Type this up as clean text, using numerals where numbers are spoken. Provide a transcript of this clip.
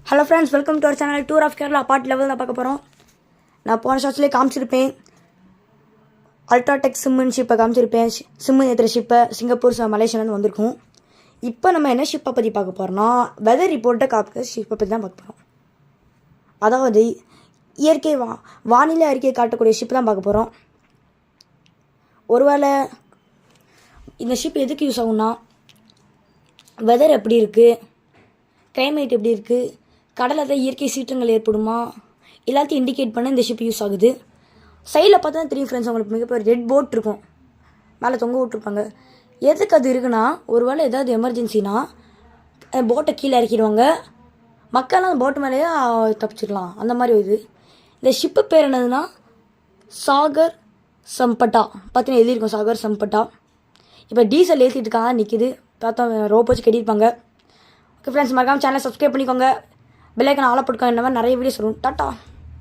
Hello friends, welcome to our channel tour of Kerala part லெவல் தான் பார்க்க போகிறோம். நான் போன ஷார்ட்ஸ்லேயே காமிச்சிருப்பேன். அல்ட்ராடெக் சிம்முன்னு ஷிப்பை காமிச்சிருப்பேன். சிம்மு ஏற்றுற ஷிப்பை சிங்கப்பூர் மலேசியாலேருந்து வந்திருக்கும். இப்போ நம்ம என்ன ஷிப்பை பற்றி பார்க்க போகிறோம்னா, வெதர் ரிப்போர்ட்டை காப்பிக்க ஷிப்பை பற்றி தான் பார்க்க போகிறோம். அதாவது இயற்கை வானிலை அறிக்கையை காட்டக்கூடிய ஷிப் தான் பார்க்க போகிறோம். ஒருவேளை இந்த ஷிப் எதுக்கு யூஸ் ஆகும்னா, வெதர் எப்படி இருக்குது, கிளைமேட் எப்படி இருக்குது, கடலில் இயற்கை சீற்றங்கள் ஏற்படுமா, எல்லாத்தையும் இண்டிகேட் பண்ண இந்த ஷிப் யூஸ் ஆகுது. சைடில் பார்த்தா தான் தெரியும் ஃப்ரெண்ட்ஸ், உங்களுக்கு மிகப்பெரிய ரெட் போட் இருக்கும், மேலே தொங்க விட்டுருப்பாங்க. எதுக்கு அது இருக்குன்னா, ஒருவேளை ஏதாவது எமர்ஜென்சினா போட்டை கீழே இறக்கிடுவாங்க, மக்கள்லாம் அந்த போட்டு மேலேயே தப்பிச்சிடலாம். அந்த மாதிரி இது. இந்த ஷிப்பு பேர் என்னதுன்னா சாகர் சம்பட்டா. பார்த்தீங்கன்னா எழுதியிருக்கோம் சாகர் சம்பட்டா. இப்போ டீசல் ஏற்றிட்டு இருக்காங்க, நிற்கிது. பார்த்தா ரோப் வச்சு கட்டியிருப்பாங்க. ஓகே ஃப்ரெண்ட்ஸ், மறக்காமல் சேனலை சப்ஸ்கிரைப் பண்ணிக்கோங்க. பெல் ஐக்கான் ஆல் போட்டுக்கோங்க. இந்த மாதிரி நிறைய வீடியோஸ் வரும். டாட்டா.